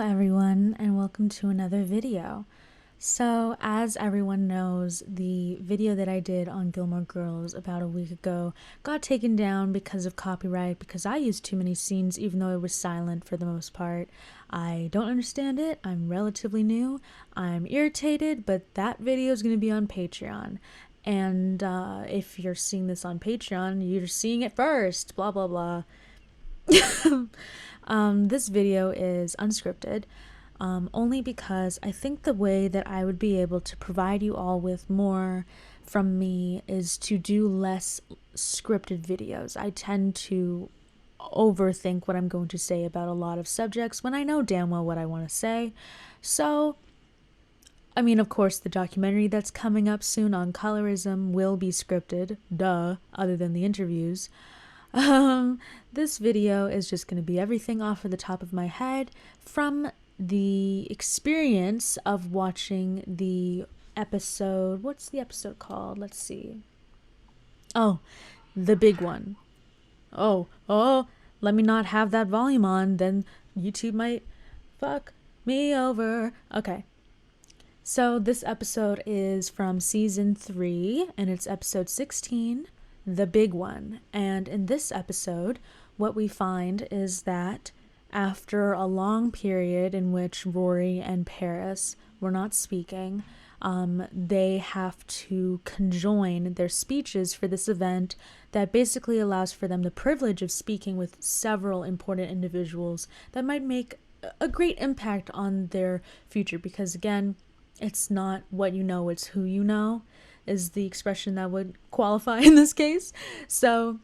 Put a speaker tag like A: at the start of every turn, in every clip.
A: everyone, and welcome to another video. So, as everyone knows, the video that I did on Gilmore Girls about a week ago got taken down because of copyright, because I used too many scenes even though it was silent for the most part. I don't understand it. I'm relatively new. I'm irritated, but that video is going to be on Patreon. And if you're seeing this on Patreon, you're seeing it first, blah, blah, blah. This video is unscripted, only because I think the way that I would be able to provide you all with more from me is to do less scripted videos. I tend to overthink what I'm going to say about a lot of subjects when I know damn well what I want to say. So, I mean, of course, the documentary that's coming up soon on colorism will be scripted, duh, other than the interviews. This video is just going to be everything off of the top of my head from the experience of watching the episode. What's the episode called? Let's see. Oh, the big one. Oh, let me not have that volume on, then YouTube might fuck me over. Okay. So this episode is from season 3, and it's episode 16. The big one. And in this episode, what we find is that after a long period in which Rory and Paris were not speaking, they have to conjoin their speeches for this event that basically allows for them the privilege of speaking with several important individuals that might make a great impact on their future. Because again, it's not what you know, it's who you know, is the expression that would qualify in this case. So,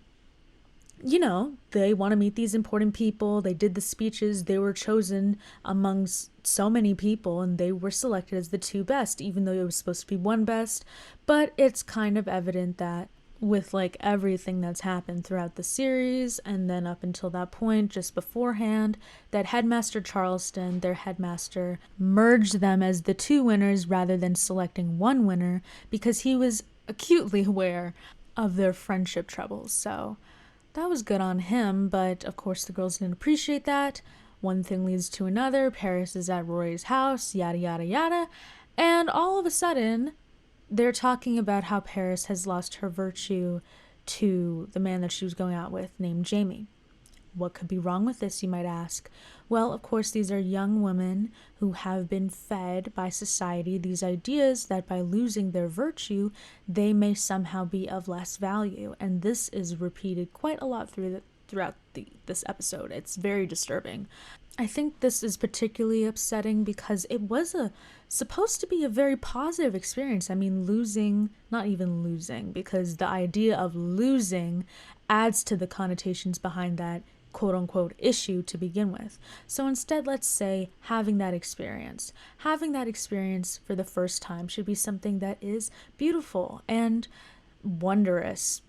A: you know, they want to meet these important people. They did the speeches. They were chosen amongst so many people, and they were selected as the 2 best, even though it was supposed to be 1 best. But it's kind of evident that with like everything that's happened throughout the series and then up until that point just beforehand, that Headmaster Charleston, their headmaster, merged them as the 2 winners rather than selecting 1 winner because he was acutely aware of their friendship troubles. So that was good on him, but of course the girls didn't appreciate that. One thing leads to another. Paris is at Rory's house, yada yada yada, and all of a sudden they're talking about how Paris has lost her virtue to the man that she was going out with named Jamie. What could be wrong with this, you might ask? Well, of course, these are young women who have been fed by society these ideas that by losing their virtue, they may somehow be of less value. And this is repeated quite a lot throughout this episode. It's very disturbing. I think this is particularly upsetting because it was supposed to be a very positive experience. I mean, not even losing, because the idea of losing adds to the connotations behind that quote-unquote issue to begin with. So instead, let's say having that experience for the first time should be something that is beautiful and wondrous.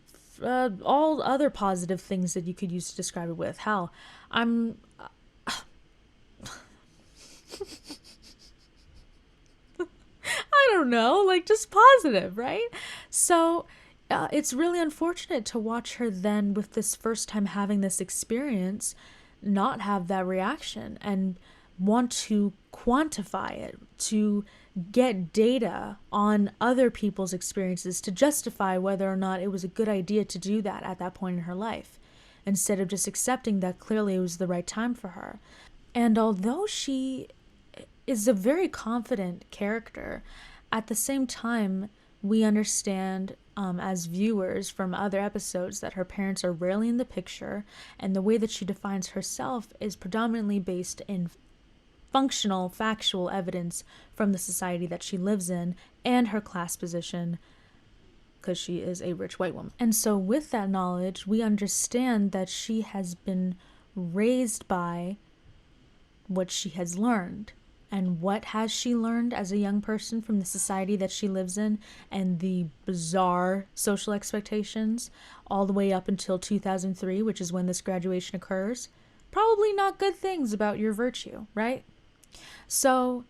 A: All other positive things that you could use to describe it with. Hell, I don't know, like just positive, right? So it's really unfortunate to watch her then, with this first time having this experience, not have that reaction and want to quantify it, to get data on other people's experiences to justify whether or not it was a good idea to do that at that point in her life, instead of just accepting that clearly it was the right time for her. And although she is a very confident character, at the same time, we understand as viewers from other episodes that her parents are rarely in the picture, and the way that she defines herself is predominantly based in functional, factual evidence from the society that she lives in and her class position, because she is a rich white woman. And so with that knowledge, we understand that she has been raised by what she has learned. And what has she learned as a young person from the society that she lives in and the bizarre social expectations all the way up until 2003, which is when this graduation occurs? Probably not good things about your virtue, right? So,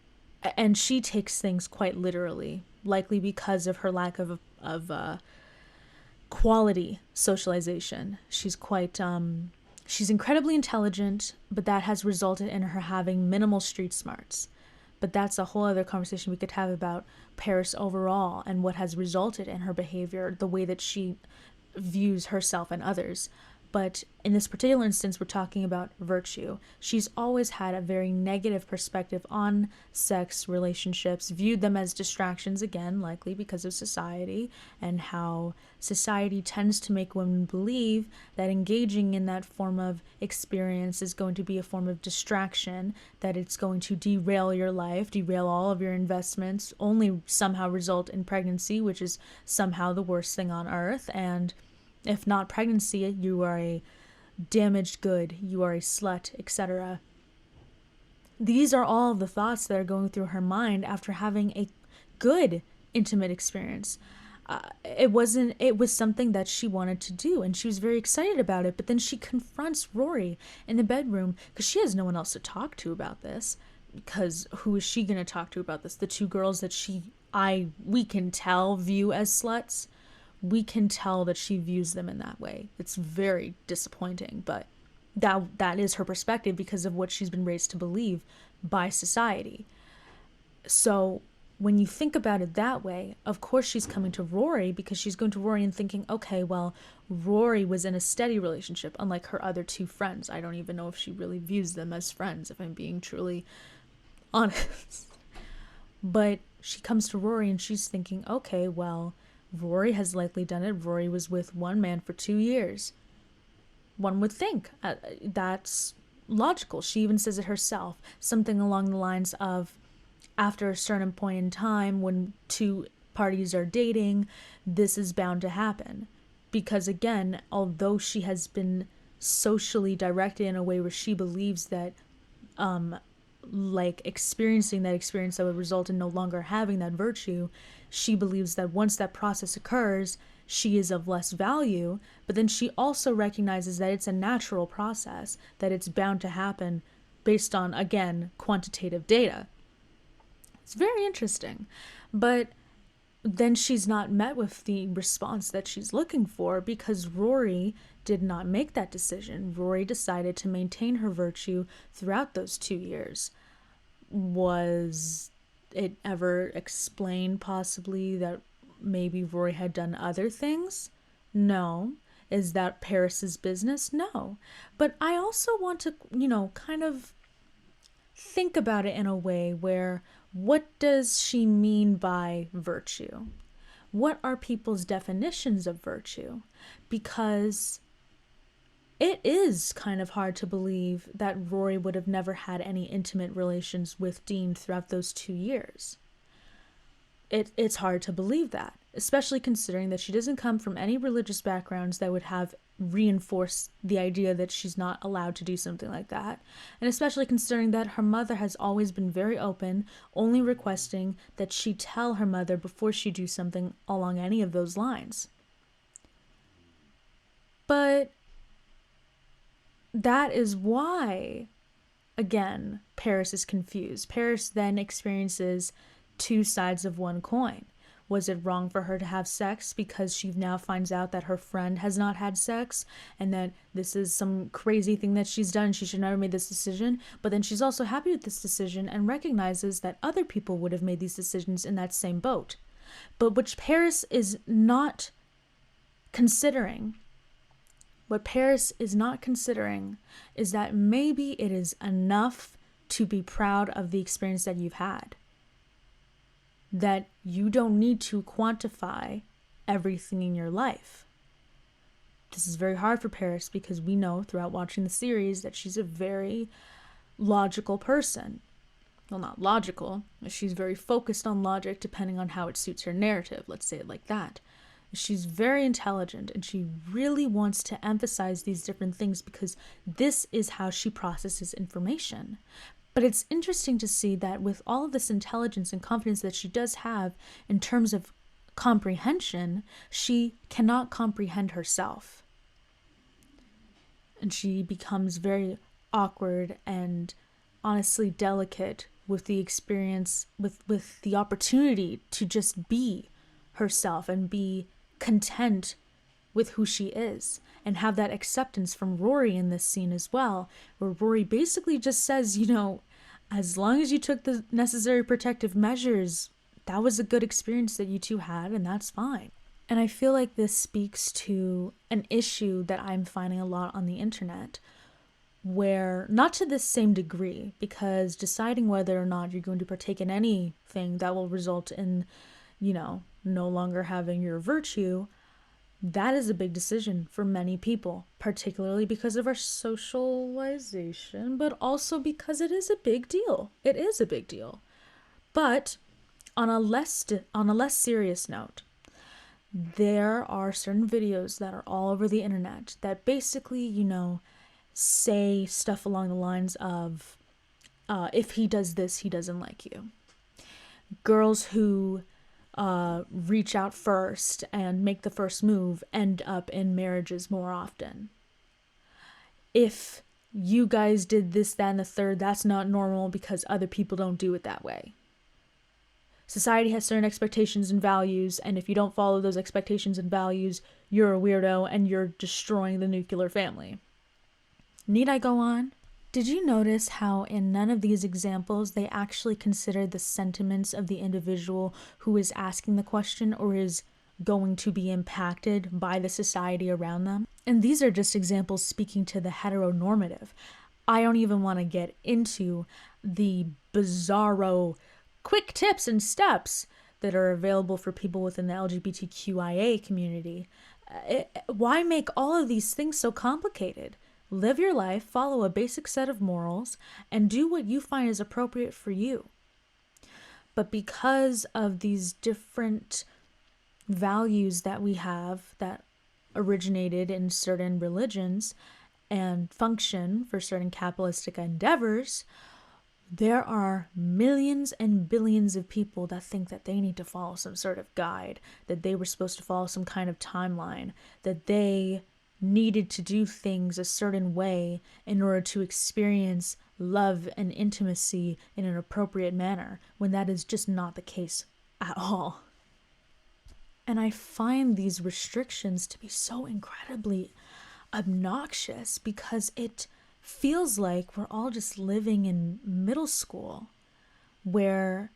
A: and she takes things quite literally, likely because of her lack of quality socialization. She's quite She's incredibly intelligent, but that has resulted in her having minimal street smarts. But that's a whole other conversation we could have about Paris overall and what has resulted in her behavior, the way that she views herself and others. But in this particular instance, we're talking about virtue. She's always had a very negative perspective on sex relationships, viewed them as distractions, again, likely because of society, and how society tends to make women believe that engaging in that form of experience is going to be a form of distraction, that it's going to derail your life, derail all of your investments, only somehow result in pregnancy, which is somehow the worst thing on earth, and if not pregnancy, you are a damaged good, you are a slut, etc. These are all the thoughts that are going through her mind after having a good intimate experience. It was something that she wanted to do, and she was very excited about it, but then she confronts Rory in the bedroom because she has no one else to talk to about this, because who is she going to talk to about this? The two girls that we can tell view as sluts, we can tell that she views them in that way. It's very disappointing, but that is her perspective because of what she's been raised to believe by society. So when you think about it that way, of course she's coming to Rory because she's going to Rory and thinking, okay, well, Rory was in a steady relationship, unlike her other two friends. I don't even know if she really views them as friends, if I'm being truly honest. But she comes to Rory and she's thinking, okay, well, Rory has likely done it. Rory was with one man for 2 years. One would think that's logical. She even says it herself. Something along the lines of, after a certain point in time, when two parties are dating, this is bound to happen. Because again, although she has been socially directed in a way where she believes that like experiencing that experience that would result in no longer having that virtue, she believes that once that process occurs, she is of less value. But then she also recognizes that it's a natural process, that it's bound to happen based on, again, quantitative data. It's very interesting. But then she's not met with the response that she's looking for because Rory did not make that decision. Rory decided to maintain her virtue throughout those 2 years. Was it ever explained possibly that maybe Rory had done other things? No. Is that Paris's business? No. But I also want to, kind of think about it in a way where, what does she mean by virtue? What are people's definitions of virtue? Because it is kind of hard to believe that Rory would have never had any intimate relations with Dean throughout those 2 years. It's hard to believe that, especially considering that she doesn't come from any religious backgrounds that would have reinforced the idea that she's not allowed to do something like that. And especially considering that her mother has always been very open, only requesting that she tell her mother before she do something along any of those lines. But that is why, again, Paris is confused. Paris then experiences two sides of one coin. Was it wrong for her to have sex because she now finds out that her friend has not had sex and that this is some crazy thing that she's done, she should never have made this decision? But then she's also happy with this decision and recognizes that other people would have made these decisions in that same boat. But which Paris is not considering, what Paris is not considering is that maybe it is enough to be proud of the experience that you've had. That you don't need to quantify everything in your life. This is very hard for Paris because we know throughout watching the series that she's a very logical person. Well, not logical. She's very focused on logic depending on how it suits her narrative. Let's say it like that. She's very intelligent and she really wants to emphasize these different things because this is how she processes information. But it's interesting to see that with all of this intelligence and confidence that she does have in terms of comprehension, she cannot comprehend herself. And she becomes very awkward and honestly delicate with the experience, with the opportunity to just be herself and be content with who she is, and have that acceptance from Rory in this scene as well, where Rory basically just says, as long as you took the necessary protective measures, that was a good experience that you two had, and that's fine. And I feel like this speaks to an issue that I'm finding a lot on the internet, where, not to this same degree, because deciding whether or not you're going to partake in anything that will result in, no longer having your virtue, that is a big decision for many people, particularly because of our socialization, but also because it is a big deal. It is a big deal. But on a less serious note, there are certain videos that are all over the internet that basically, say stuff along the lines of, if he does this, he doesn't like you. Girls who reach out first and make the first move end up in marriages more often. If you guys did this, that, and the third, that's not normal because other people don't do it that way. Society has certain expectations and values, and if you don't follow those expectations and values, you're a weirdo and you're destroying the nuclear family. Need I go on? Did you notice how in none of these examples they actually consider the sentiments of the individual who is asking the question or is going to be impacted by the society around them? And these are just examples speaking to the heteronormative. I don't even want to get into the bizarro quick tips and steps that are available for people within the LGBTQIA community. Why make all of these things so complicated? Live your life, follow a basic set of morals, and do what you find is appropriate for you. But because of these different values that we have that originated in certain religions and function for certain capitalistic endeavors, there are millions and billions of people that think that they need to follow some sort of guide, that they were supposed to follow some kind of timeline, that they needed to do things a certain way in order to experience love and intimacy in an appropriate manner, when that is just not the case at all. And I find these restrictions to be so incredibly obnoxious because it feels like we're all just living in middle school, where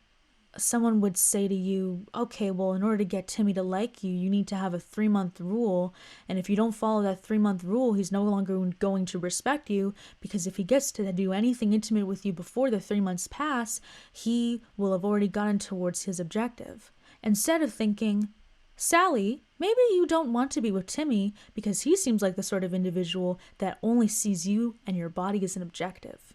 A: someone would say to you, okay, well, in order to get Timmy to like you, you need to have a 3-month rule. And if you don't follow that 3-month rule, he's no longer going to respect you, because if he gets to do anything intimate with you before the 3 months pass, he will have already gotten towards his objective. Instead of thinking, Sally, maybe you don't want to be with Timmy because he seems like the sort of individual that only sees you and your body as an objective.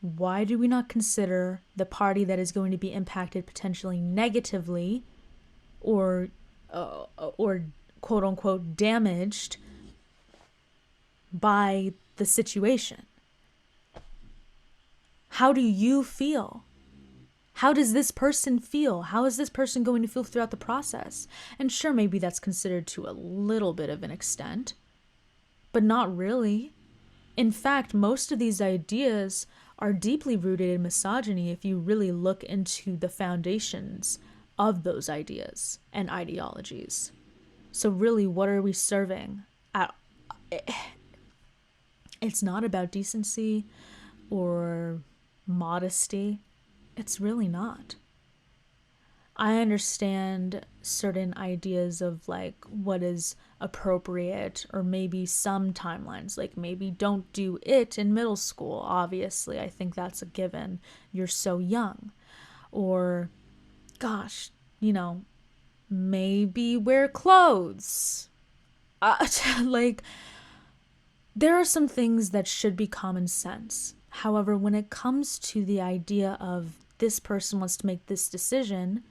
A: Why do we not consider the party that is going to be impacted potentially negatively or quote unquote damaged by the situation? How do you feel? How does this person feel? How is this person going to feel throughout the process? And sure, maybe that's considered to a little bit of an extent, but not really. In fact, most of these ideas are deeply rooted in misogyny if you really look into the foundations of those ideas and ideologies. So really, what are we serving? It's not about decency or modesty. It's really not. I understand certain ideas of like what is appropriate, or maybe some timelines, like maybe don't do it in middle school. Obviously, I think that's a given. You're so young. Or, gosh, maybe wear clothes. Like, there are some things that should be common sense. However, when it comes to the idea of this person wants to make this decision,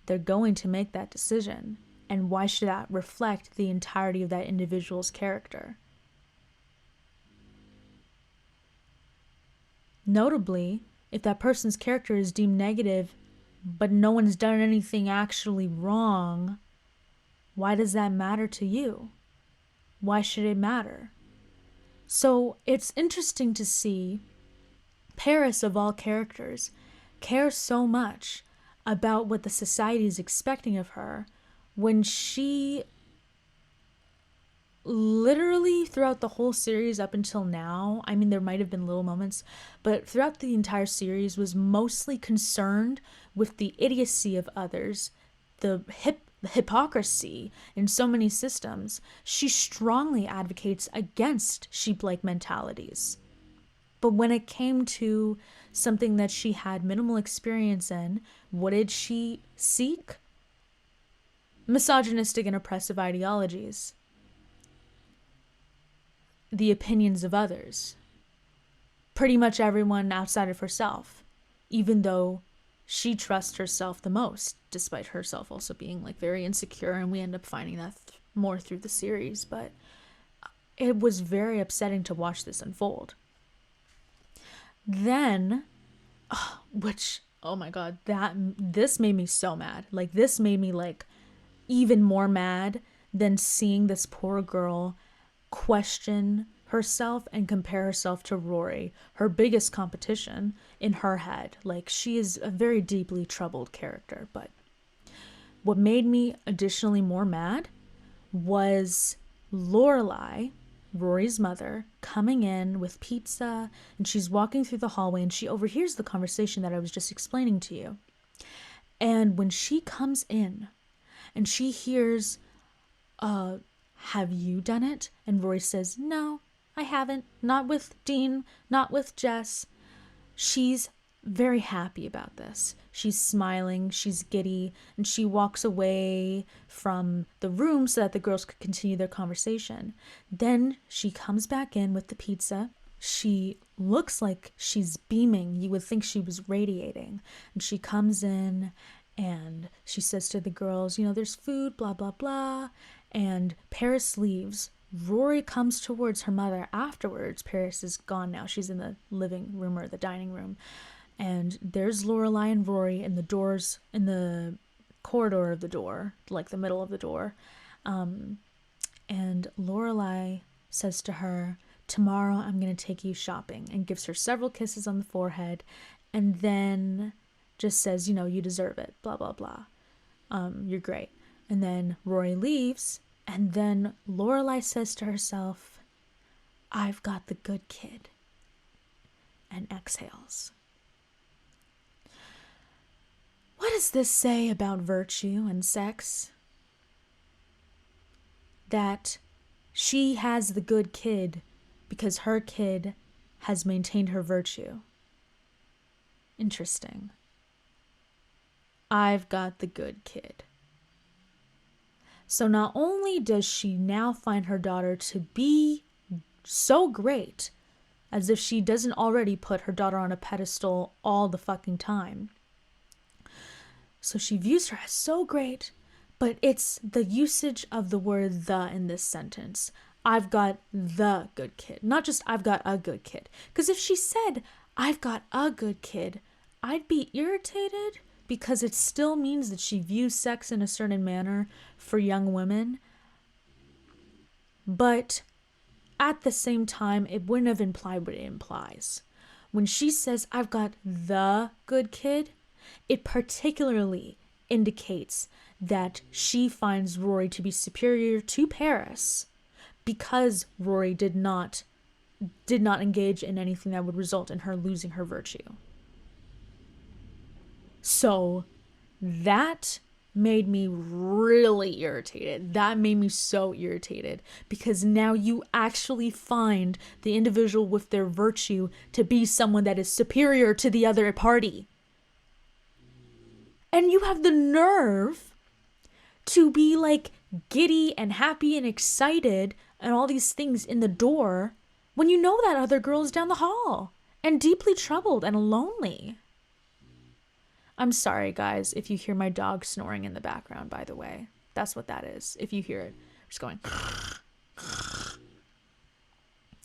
A: they're going to make that decision. And why should that reflect the entirety of that individual's character? Notably, if that person's character is deemed negative, but no one's done anything actually wrong, why does that matter to you? Why should it matter? So it's interesting to see Paris, of all characters, care so much about what the society is expecting of her when she literally throughout the whole series up until now, I mean, there might have been little moments, but throughout the entire series was mostly concerned with the idiocy of others, the hypocrisy in so many systems. She strongly advocates against sheep-like mentalities. But when it came to something that she had minimal experience in, what did she seek? Misogynistic and oppressive ideologies. The opinions of others. Pretty much everyone outside of herself, even though she trusts herself the most, despite herself also being like very insecure, and we end up finding that more through the series. But it was very upsetting to watch this unfold. Then, oh my god, this made me so mad. Like, this made me like even more mad than seeing this poor girl question herself and compare herself to Rory, her biggest competition in her head. Like, she is a very deeply troubled character. But what made me additionally more mad was Lorelai, Rory's mother, coming in with pizza, and she's walking through the hallway, and she overhears the conversation that I was just explaining to you. And when she comes in and she hears, have you done it? And Rory says, no, I haven't. Not with Dean, not with Jess. She's very happy about this. She's smiling, she's giddy, and she walks away from the room so that the girls could continue their conversation. Then she comes back in with the pizza. She looks like she's beaming. You would think she was radiating. And she comes in and she says to the girls, there's food, blah, blah, blah. And Paris leaves. Rory comes towards her mother afterwards. Paris is gone now. She's in the living room or the dining room. And there's Lorelai and Rory in the corridor of the door, like the middle of the door. And Lorelai says to her, tomorrow I'm going to take you shopping, and gives her several kisses on the forehead, and then just says, you deserve it, blah, blah, blah. You're great. And then Rory leaves, and then Lorelai says to herself, I've got the good kid, and exhales. What does this say about virtue and sex? That she has the good kid because her kid has maintained her virtue. Interesting. I've got the good kid. So not only does she now find her daughter to be so great, as if she doesn't already put her daughter on a pedestal all the fucking time. So she views her as so great, but it's the usage of the word the in this sentence. I've got the good kid, not just I've got a good kid. Because if she said, I've got a good kid, I'd be irritated, because it still means that she views sex in a certain manner for young women. But at the same time, it wouldn't have implied what it implies. When she says, I've got the good kid, it particularly indicates that she finds Rory to be superior to Paris because Rory did not engage in anything that would result in her losing her virtue. So that made me really irritated. That made me so irritated, because now you actually find the individual with their virtue to be someone that is superior to the other party. And you have the nerve to be like giddy and happy and excited and all these things in the door when you know that other girl is down the hall and deeply troubled and lonely. I'm sorry, guys, if you hear my dog snoring in the background, by the way. That's what that is. If you hear it, just going.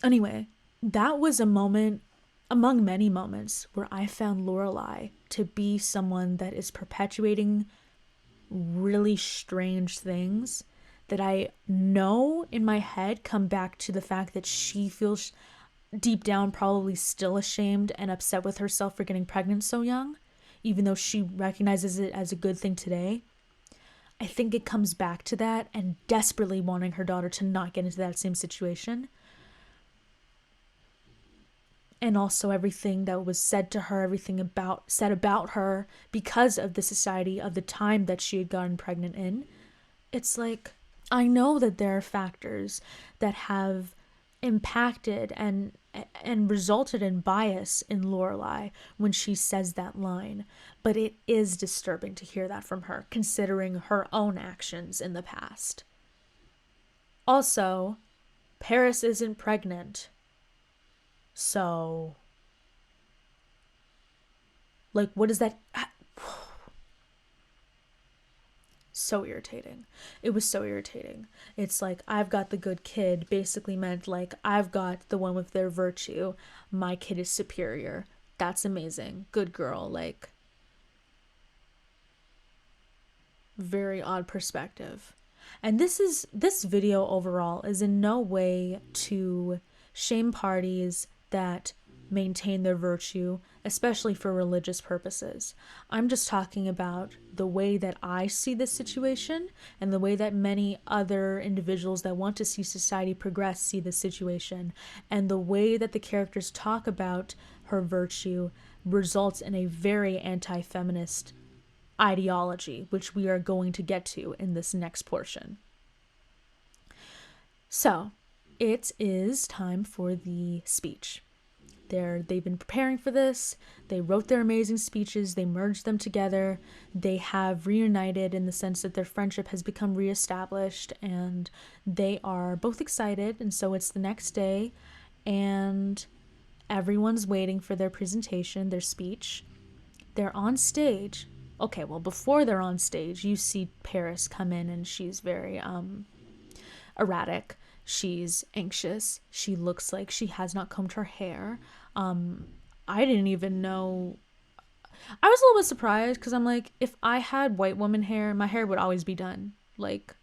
A: Anyway, that was a moment among many moments where I found Lorelai to be someone that is perpetuating really strange things that I know in my head come back to the fact that she feels deep down probably still ashamed and upset with herself for getting pregnant so young, even though she recognizes it as a good thing today. I think it comes back to that and desperately wanting her daughter to not get into that same situation. And also everything that was said to her, said about her because of the society of the time that she had gotten pregnant in. It's like, I know that there are factors that have impacted and resulted in bias in Lorelai when she says that line, but it is disturbing to hear that from her, considering her own actions in the past. Also, Paris isn't pregnant, so like, what is that? So irritating. It was so irritating. It's like, I've got the good kid basically meant like, I've got the one with their virtue. My kid is superior. That's amazing. Good girl. Like, very odd perspective. And this video overall is in no way to shame parties that maintain their virtue, especially for religious purposes. I'm just talking about the way that I see this situation and the way that many other individuals that want to see society progress see this situation, and the way that the characters talk about her virtue results in a very anti-feminist ideology, which we are going to get to in this next portion. So, it is time for the speech. They've been preparing for this. They wrote their amazing speeches. They merged them together. They have reunited in the sense that their friendship has become reestablished, and they are both excited. And so it's the next day, and everyone's waiting for their presentation, their speech. They're on stage. Okay, well, before they're on stage, you see Paris come in, and she's very erratic. She's anxious. She looks like she has not combed her hair. I didn't even know. I was a little bit surprised because I'm like, if I had white woman hair, my hair would always be done. Like,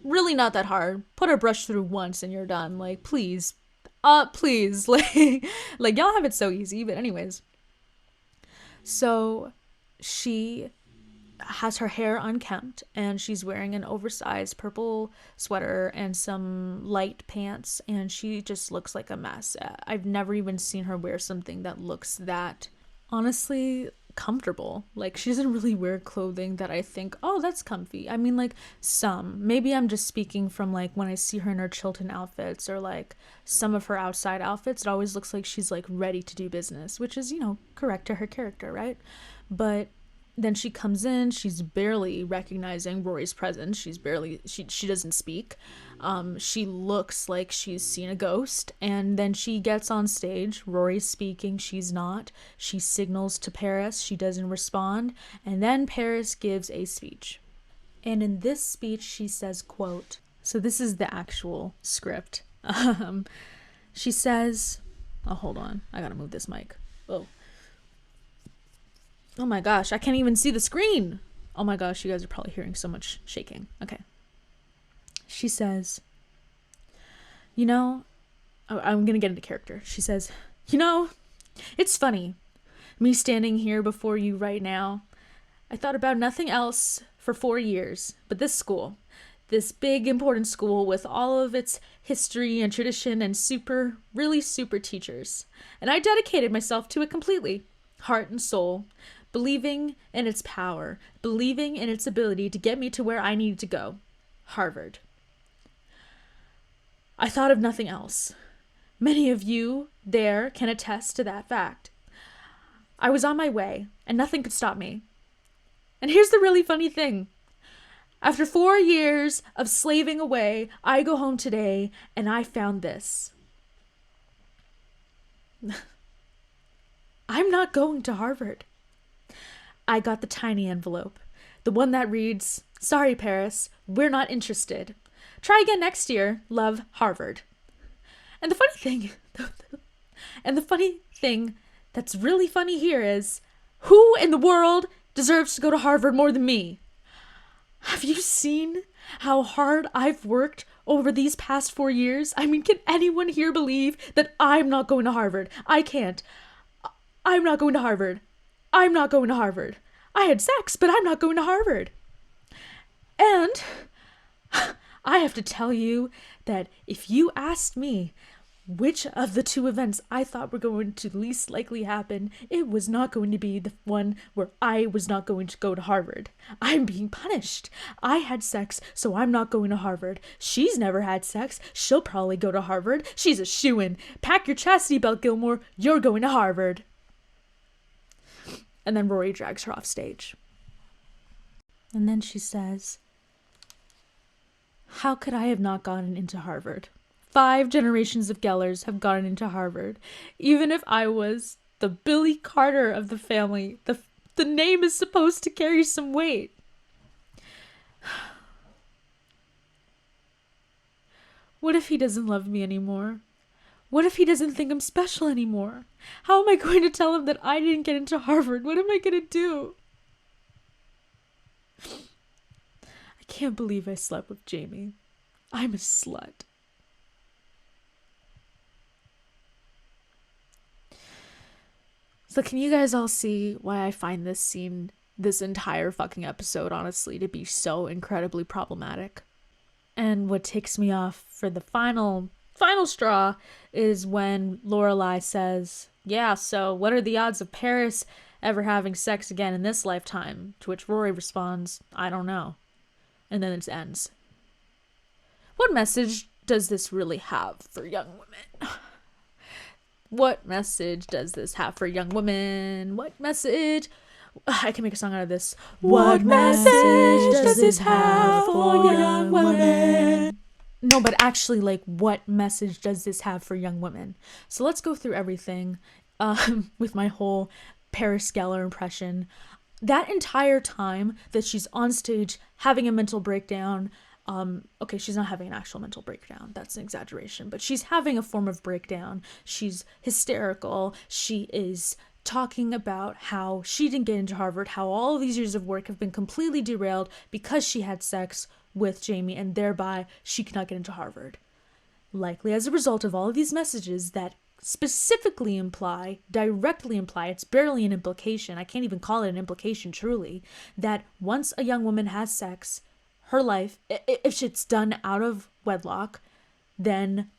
A: really not that hard. Put a brush through once and you're done. Like, please. Please. Like y'all have it so easy. But anyways. So she has her hair unkempt, and she's wearing an oversized purple sweater and some light pants, and she just looks like a mess. I've never even seen her wear something that looks that, honestly, comfortable. Like, she doesn't really wear clothing that I think, oh, that's comfy. I mean, like, maybe I'm just speaking from like when I see her in her Chilton outfits or like some of her outside outfits, it always looks like she's like ready to do business, which is, correct to her character, right? But then she comes in, she's barely recognizing Rory's presence. She doesn't speak. She looks like she's seen a ghost. And then she gets on stage. Rory's speaking, she's not. She signals to Paris, she doesn't respond. And then Paris gives a speech. And in this speech, she says, quote, so this is the actual script. She says, oh, hold on. I gotta move this mic. Oh my gosh, I can't even see the screen. Oh my gosh, you guys are probably hearing so much shaking. Okay. She says, I'm going to get into character. She says, it's funny, me standing here before you right now. I thought about nothing else for 4 years, but this school, this big important school with all of its history and tradition and really super teachers. And I dedicated myself to it completely, heart and soul, believing in its power, believing in its ability to get me to where I needed to go, Harvard. I thought of nothing else. Many of you there can attest to that fact. I was on my way, and nothing could stop me. And here's the really funny thing. After 4 years of slaving away, I go home today, and I found this. I'm not going to Harvard. I got the tiny envelope, the one that reads, sorry, Paris, we're not interested. Try again next year. Love, Harvard. And the funny thing that's really funny here is, who in the world deserves to go to Harvard more than me? Have you seen how hard I've worked over these past 4 years? I mean, can anyone here believe that I'm not going to Harvard? I can't. I'm not going to Harvard. I'm not going to Harvard. I had sex, but I'm not going to Harvard. And I have to tell you that if you asked me which of the two events I thought were going to least likely happen, it was not going to be the one where I was not going to go to Harvard. I'm being punished. I had sex, so I'm not going to Harvard. She's never had sex. She'll probably go to Harvard. She's a shoo-in. Pack your chastity belt, Gilmore. You're going to Harvard. And then Rory drags her off stage. And then she says, how could I have not gotten into Harvard? 5 generations of Gellers have gotten into Harvard. Even if I was the Billy Carter of the family, the name is supposed to carry some weight. What if he doesn't love me anymore? What if he doesn't think I'm special anymore? How am I going to tell him that I didn't get into Harvard? What am I going to do? I can't believe I slept with Jamie. I'm a slut. So can you guys all see why I find this scene, this entire fucking episode, honestly, to be so incredibly problematic? And what takes me off for the final straw is when Lorelai says, yeah, so what are the odds of Paris ever having sex again in this lifetime? To which Rory responds, I don't know. And then it ends. What message does this really have for young women? What message does this have for young women? What message? I can make a song out of this. What message does this have for young women? No, but actually, like, what message does this have for young women? So let's go through everything with my whole Paris Geller impression. That entire time that she's on stage having a mental breakdown, okay, she's not having an actual mental breakdown. That's an exaggeration. But she's having a form of breakdown. She's hysterical. She is talking about how she didn't get into Harvard, how all of these years of work have been completely derailed because she had sex with Jamie, and thereby she cannot get into Harvard. Likely as a result of all of these messages that specifically directly imply, it's barely an implication, I can't even call it an implication truly, that once a young woman has sex, her life, if it's done out of wedlock, then,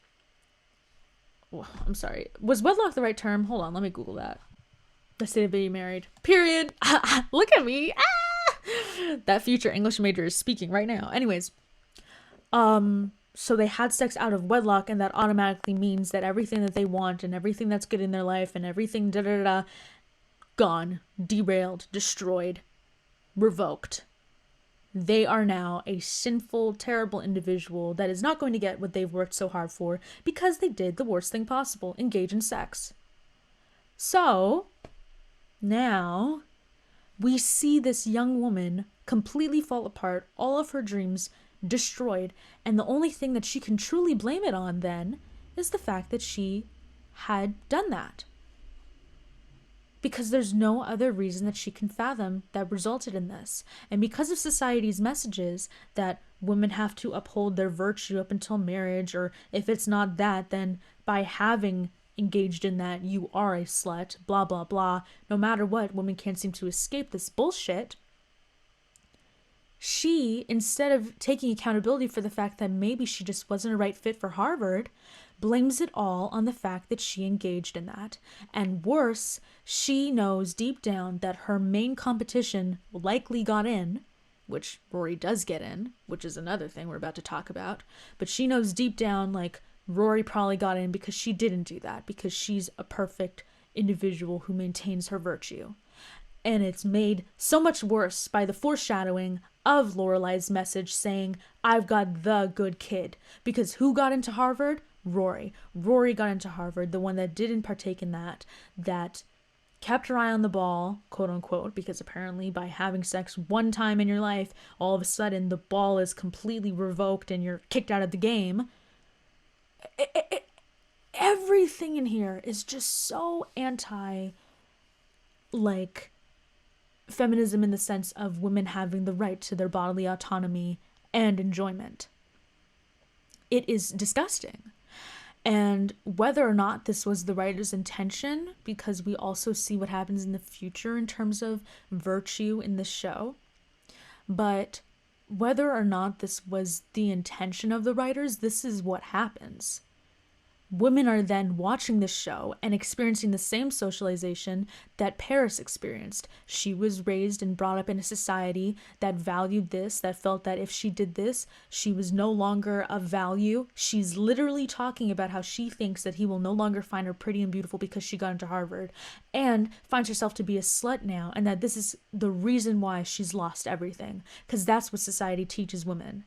A: I'm sorry, was wedlock the right term? Hold on, let me Google that. The state of being married. Period. Look at me. That future English major is speaking right now. Anyways, so they had sex out of wedlock, and that automatically means that everything that they want and everything that's good in their life and everything gone, derailed, destroyed, revoked. They are now a sinful, terrible individual that is not going to get what they've worked so hard for because they did the worst thing possible, engage in sex. So, now, we see this young woman completely fall apart, all of her dreams destroyed, and the only thing that she can truly blame it on then is the fact that she had done that. Because there's no other reason that she can fathom that resulted in this. And because of society's messages that women have to uphold their virtue up until marriage, or if it's not that, then by having engaged in that, you are a slut, blah, blah, blah. No matter what, women can't seem to escape this bullshit. She, instead of taking accountability for the fact that maybe she just wasn't a right fit for Harvard, blames it all on the fact that she engaged in that. And worse, she knows deep down that her main competition likely got in, which Rory does get in, which is another thing we're about to talk about. But she knows deep down, like, Rory probably got in because she didn't do that, because she's a perfect individual who maintains her virtue. And it's made so much worse by the foreshadowing of Lorelai's message saying, I've got the good kid. Because who got into Harvard? Rory. Rory got into Harvard, the one that didn't partake in that kept her eye on the ball, quote unquote, because apparently by having sex one time in your life, all of a sudden the ball is completely revoked and you're kicked out of the game. Everything in here is just so anti, like, feminism in the sense of women having the right to their bodily autonomy and enjoyment. It is disgusting. And whether or not this was the writer's intention, because we also see what happens in the future in terms of virtue in the show, but whether or not this was the intention of the writers, this is what happens. Women are then watching this show and experiencing the same socialization that Paris experienced. She was raised and brought up in a society that valued this, that felt that if she did this, she was no longer of value. She's literally talking about how she thinks that he will no longer find her pretty and beautiful because she got into Harvard, and finds herself to be a slut now, and that this is the reason why she's lost everything, because that's what society teaches women.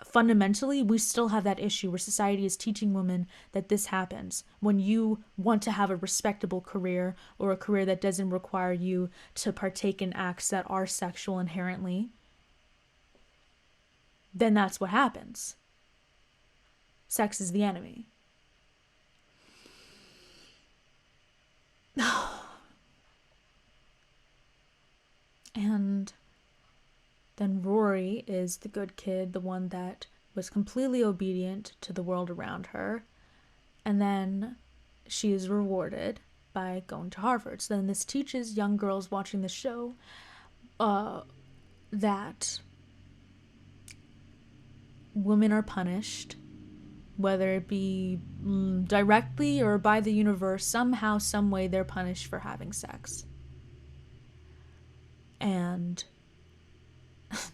A: Fundamentally, we still have that issue where society is teaching women that this happens when you want to have a respectable career, or a career that doesn't require you to partake in acts that are sexual inherently. Then that's what happens. Sex is the enemy. And then Rory is the good kid, the one that was completely obedient to the world around her. And then she is rewarded by going to Harvard. So then this teaches young girls watching the show that women are punished, whether it be directly or by the universe. Somehow, some way, they're punished for having sex. And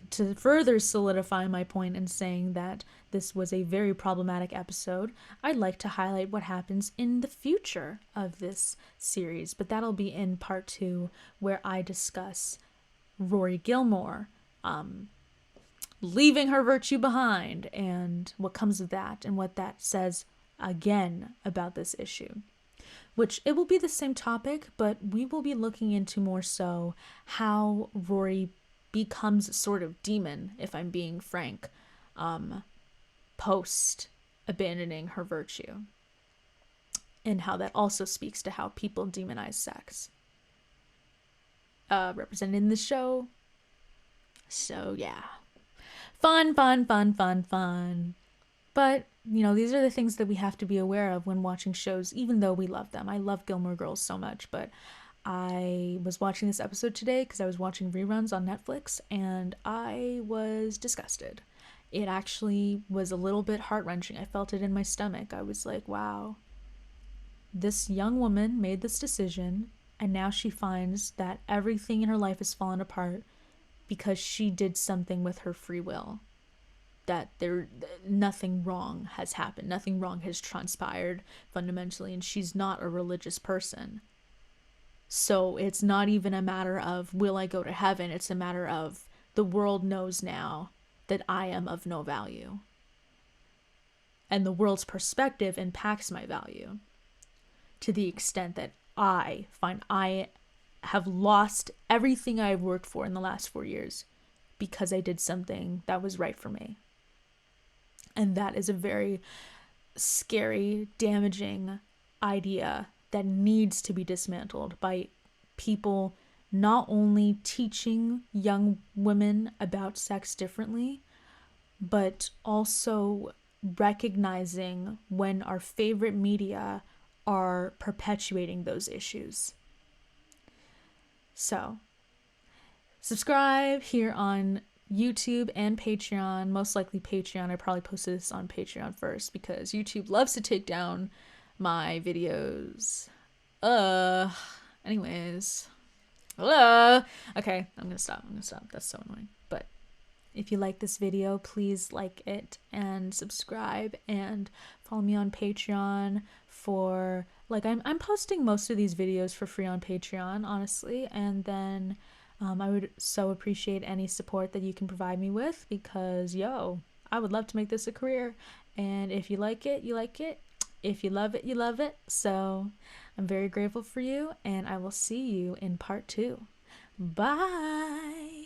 A: to further solidify my point in saying that this was a very problematic episode, I'd like to highlight what happens in the future of this series, but that'll be in part 2, where I discuss Rory Gilmore leaving her virtue behind, and what comes of that, and what that says again about this issue. Which, it will be the same topic, but we will be looking into more so how Rory becomes a sort of demon, if I'm being frank, post abandoning her virtue. And how that also speaks to how people demonize sex. Represented in the show. So, yeah. Fun. But, these are the things that we have to be aware of when watching shows, even though we love them. I love Gilmore Girls so much, but I was watching this episode today because I was watching reruns on Netflix, and I was disgusted. It actually was a little bit heart-wrenching. I felt it in my stomach. I was like, wow, this young woman made this decision, and now she finds that everything in her life has fallen apart because she did something with her free will. That nothing wrong has happened. Nothing wrong has transpired fundamentally, and she's not a religious person. So it's not even a matter of, will I go to heaven? It's a matter of, the world knows now that I am of no value. And the world's perspective impacts my value to the extent that I find I have lost everything I've worked for in the last 4 years because I did something that was right for me. And that is a very scary, damaging idea that needs to be dismantled by people not only teaching young women about sex differently, but also recognizing when our favorite media are perpetuating those issues. So, subscribe here on YouTube and Patreon. Most likely Patreon. I probably posted this on Patreon first because YouTube loves to take down my videos. Anyways. Okay, I'm gonna stop. That's so annoying. But if you like this video, please like it and subscribe, and follow me on Patreon for, I'm posting most of these videos for free on Patreon, honestly, and then I would so appreciate any support that you can provide me with, because I would love to make this a career, and if you like it, you like it. If you love it, you love it. So I'm very grateful for you, and I will see you in part 2. Bye.